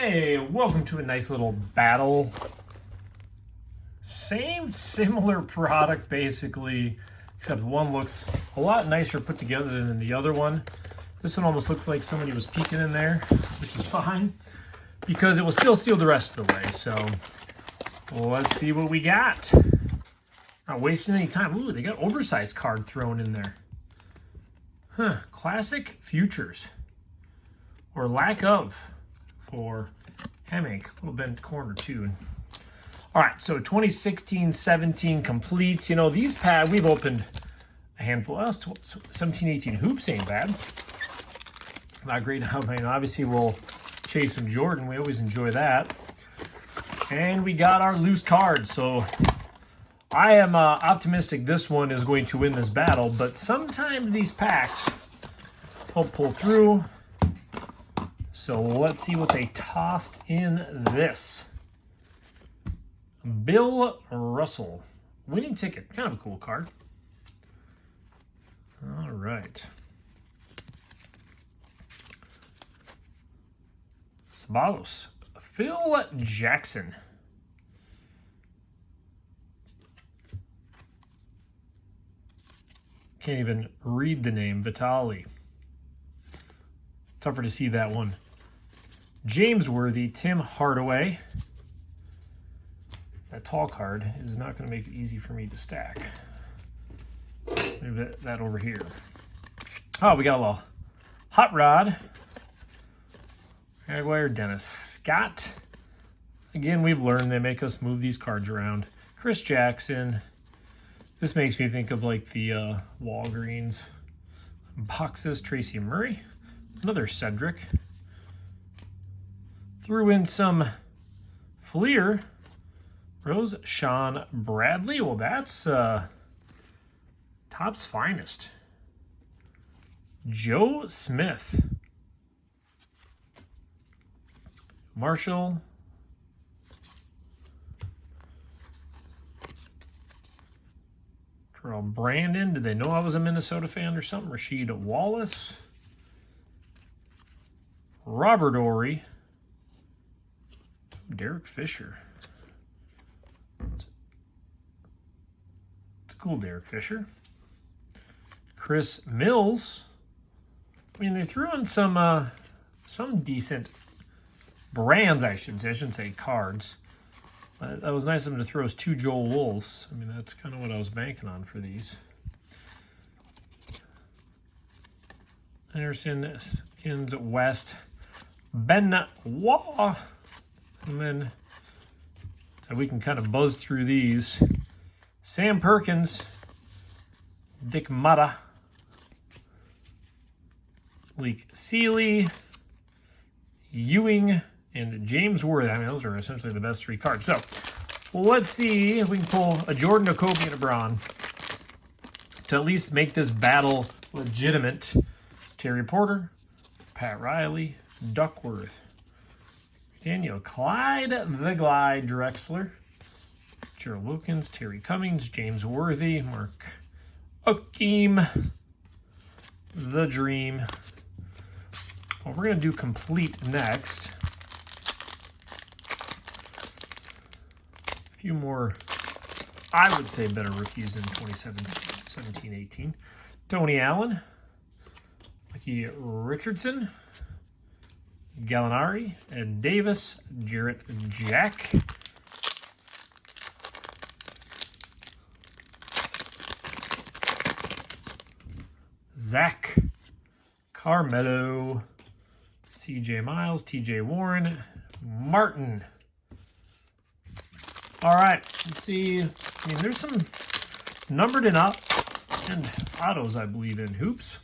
Hey, welcome to a nice little battle. Similar product basically, except one looks a lot nicer put together than the other one. This one almost looks like somebody was peeking in there, which is fine because it will still seal the rest of the way. So let's see what we got. Not wasting any time. Ooh, they got oversized card thrown in there. Huh, classic futures or lack of. For Hemming, a little bent corner too. All right, so 2016-17 complete. You know, these pads, we've opened a handful. 17-18 hoops ain't bad. Not great. I mean, obviously, we'll chase some Jordan. We always enjoy that. And we got our loose cards. So I am optimistic this one is going to win this battle, but sometimes these packs help pull through. So let's see what they tossed in this. Bill Russell. Winning ticket. Kind of a cool card. All right. Sabalos. Phil Jackson. Can't even read the name. Vitali. Tougher to see that one. James Worthy, Tim Hardaway. That tall card is not going to make it easy for me to stack. Move that over here. Oh, we got a little hot rod. Jaguar Dennis Scott. Again, we've learned they make us move these cards around. Chris Jackson. This makes me think of like the Walgreens boxes. Tracy Murray. Another Cedric. Threw in some Fleer. Rose Sean Bradley. Well, that's Topps finest. Joe Smith. Marshall. Terrell Brandon. Did they know I was a Minnesota fan or something? Rasheed Wallace. Robert Ory. Derek Fisher. It's a cool Derek Fisher. Chris Mills. I mean, they threw in some decent brands, I should say. I shouldn't say cards. But that was nice of them to throw us 2 Joel Wolves. I mean, that's kind of what I was banking on for these. Anderson, Skins, West, Ben Waugh. And then, so we can kind of buzz through these. Sam Perkins, Dick Mata, Leek Seeley, Ewing, and James Worthy. I mean, those are essentially the best 3 cards. So, let's see if we can pull a Jordan, a Kobe, and a Bron to at least make this battle legitimate. Terry Porter, Pat Riley, Duckworth, Daniel Clyde, The Glide Drexler, Gerald Wilkins, Terry Cummings, James Worthy, Mark Akeem, The Dream. Well, we're going to do complete next. A few more, I would say, better rookies in 2017-18. Tony Allen, Mickey Richardson, Gallinari, Ed Davis, Jarrett Jack, Zach Carmelo, CJ Miles, TJ Warren, Martin. All right, let's see. I mean, there's some numbered and autos, I believe, in hoops.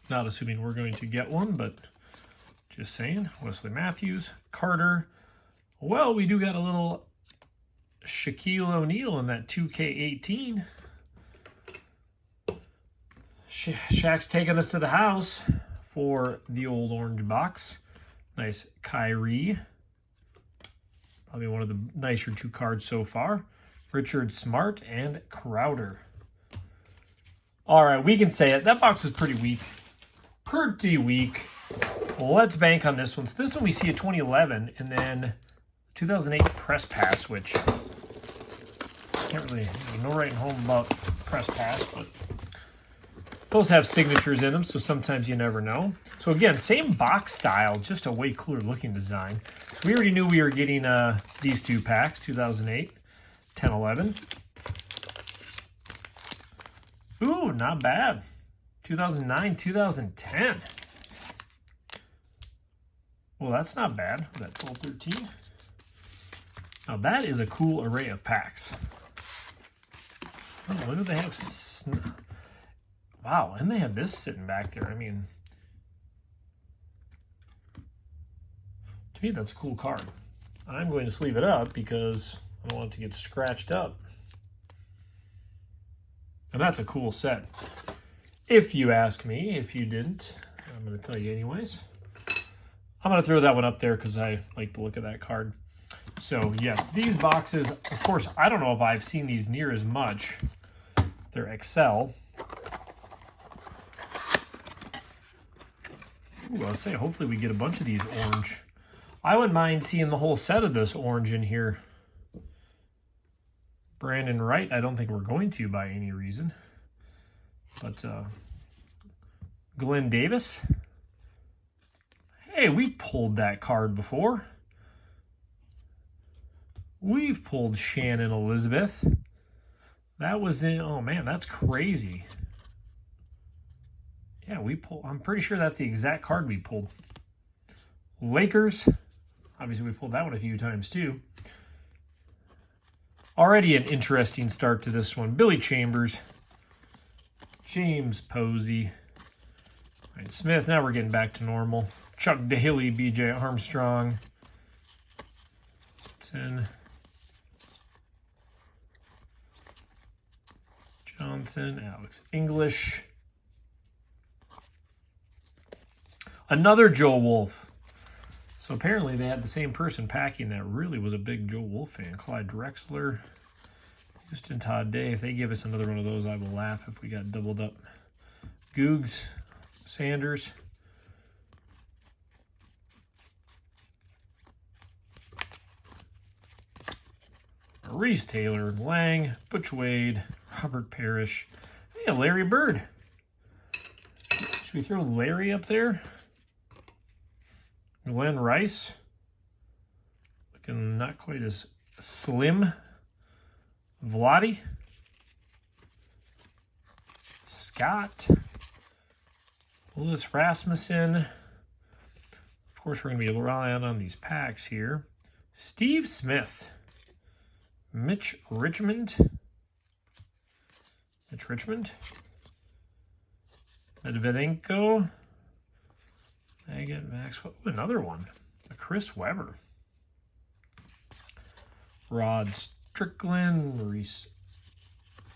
Not assuming we're going to get one, but just saying. Wesley Matthews, Carter. Well, we do got a little Shaquille O'Neal in that 2K18. Shaq's taking us to the house for the old orange box. Nice Kyrie. Probably one of the nicer 2 cards so far. Richard Smart and Crowder. All right, we can say it. That box is pretty weak. Pretty weak. let's bank on this one. So this one we see a 2011 and then 2008 press pass, which can't really, no writing home about press pass, but those have signatures in them, so sometimes you never know. So again, same box style, just a way cooler looking design. So we already knew we were getting these two packs, 2008, 10, 11. Ooh, not bad. 2009, 2010. Well, that's not bad. That 12, 13. Now that is a cool array of packs. Oh, what do they have? Wow, and they have this sitting back there. I mean, to me, that's a cool card. I'm going to sleeve it up because I don't want it to get scratched up. And that's a cool set. If you ask me, if you didn't, I'm going to tell you anyways. I'm going to throw that one up there because I like the look of that card. So yes, these boxes, of course, I don't know if I've seen these near as much. They're XL. Ooh, I'll say hopefully we get a bunch of these orange. I wouldn't mind seeing the whole set of this orange in here. Brandon Wright, I don't think we're going to by any reason. But Glenn Davis. Hey, we've pulled that card before. We've pulled Shannon Elizabeth. That was in, oh man, that's crazy. Yeah, we pulled, I'm pretty sure that's the exact card we pulled. Lakers. Obviously, we pulled that one a few times too. Already an interesting start to this one. Billy Chambers. James Posey. Ryan Smith. Now we're getting back to normal. Chuck Daly, B.J. Armstrong. Johnson. Alex English. Another Joe Wolf. So apparently they had the same person packing that really was a big Joe Wolf fan. Clyde Drexler, Houston Todd Day. If they give us another one of those, I will laugh if we got doubled up. Googs, Sanders. Reese Taylor, Lang, Butch Wade, Robert Parrish. Hey, Larry Bird. Should we throw Larry up there? Glenn Rice, looking not quite as slim. Vladi. Scott. Lewis Rasmussen. Of course, we're going to be relying on these packs here. Steve Smith. Mitch Richmond. Medvedenko. Megan Maxwell. Ooh, another one. A Chris Webber. Rod Strickland. Maurice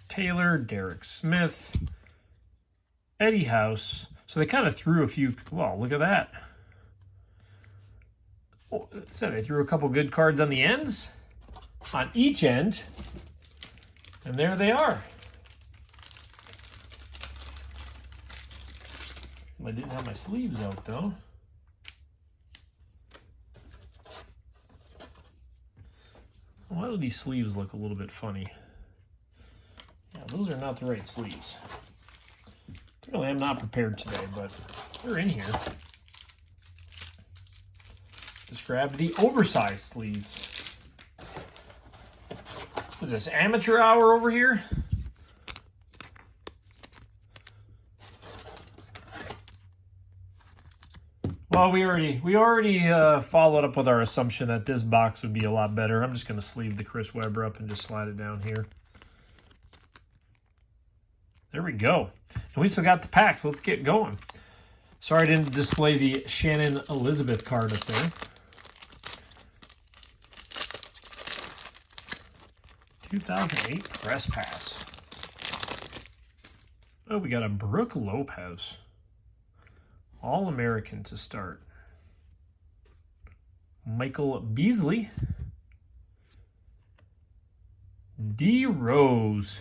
Taylor. Derek Smith. Eddie House. So they kind of threw a few. Well, look at that. Oh, so they threw a couple good cards on the ends. On each end. And there they are. I didn't have my sleeves out though. Why do these sleeves look a little bit funny? Yeah, those are not the right sleeves. Clearly I'm not prepared today, but they're in here. Just grabbed the oversized sleeves. Is this amateur hour over here? Well, we already followed up with our assumption that this box would be a lot better. I'm just going to sleeve the Chris Webber up and just slide it down here. There we go. And we still got the packs. Let's get going. Sorry I didn't display the Shannon Elizabeth card up there. 2008 press pass. Oh, we got a Brooke Lopez. All-American to start. Michael Beasley. D. Rose.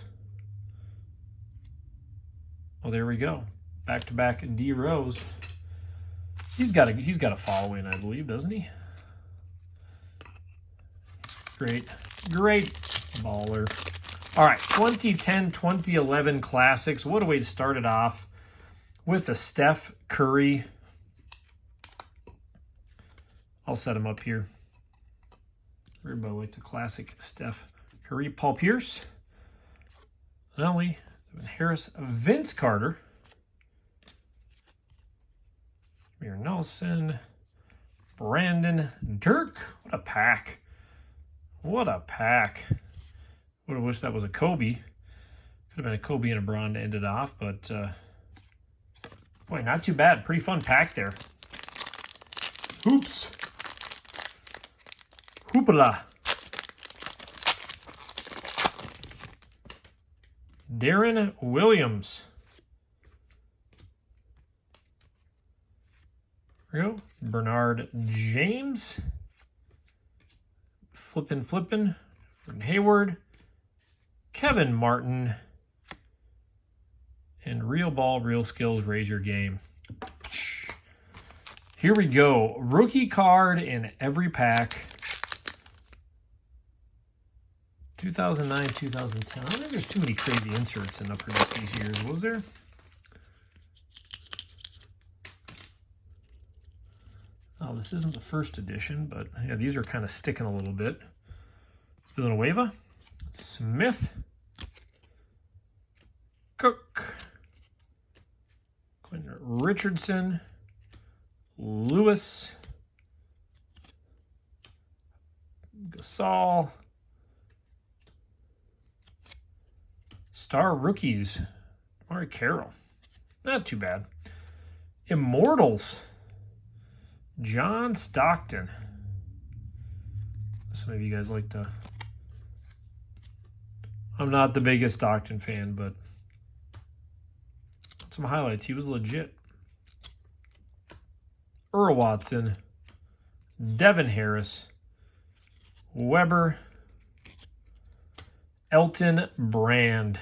Oh, there we go. Back-to-back D. Rose. He's got a following, I believe, doesn't he? Great baller. All right, 2010, 2011 classics. What a way to start it off with a Steph Curry. I'll set him up here. Everybody liked the classic Steph Curry. Paul Pierce, Nelly, Harris, Vince Carter, Amir Nelson, Brandon, Dirk. What a pack. What a pack. Would have wished that was a Kobe. Could have been a Kobe and a Bron to end it off, but boy, not too bad. Pretty fun pack there. Hoops. Hoopla. Darren Williams. There we go. Bernard James. Flippin'. Gordon Hayward. Kevin Martin. And Real Ball, Real Skills, Raise Your Game. Here we go. Rookie card in every pack. 2009, 2010. I don't think there's too many crazy inserts in Upper Deck these years, was there? Oh, this isn't the first edition, but yeah, these are kind of sticking a little bit. Villanueva, Smith, Cook, Quentin Richardson, Lewis, Gasol, Star Rookies, Amari Carroll. Not too bad. Immortals, John Stockton. Some of you guys like to... I'm not the biggest Stockton fan, but some highlights. He was legit. Earl Watson, Devin Harris, Weber, Elton Brand.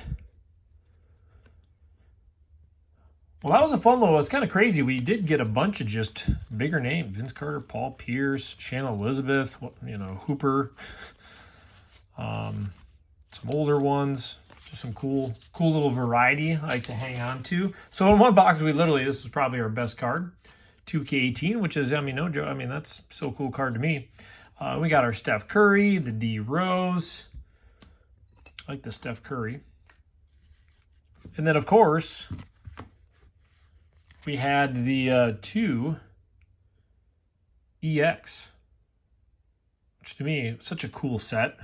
Well, that was a fun little. It's kind of crazy. We did get a bunch of just bigger names: Vince Carter, Paul Pierce, Shannon Elizabeth, Hooper. Some older ones, just some cool little variety I like to hang on to. So in one box, this is probably our best card, 2K18, which is, no joke. That's so cool card to me. We got our Steph Curry, the D Rose. I like the Steph Curry. And then, of course, we had the 2 EX, which to me, such a cool set.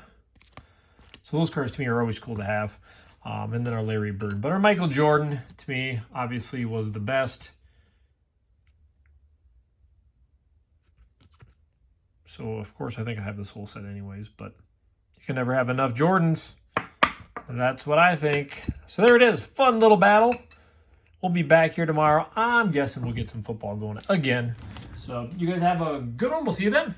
So those cards to me are always cool to have. And then our Larry Bird. But our Michael Jordan, to me, obviously was the best. So, of course, I think I have this whole set anyways. But you can never have enough Jordans. That's what I think. So there it is. Fun little battle. We'll be back here tomorrow. I'm guessing we'll get some football going again. So you guys have a good one. We'll see you then.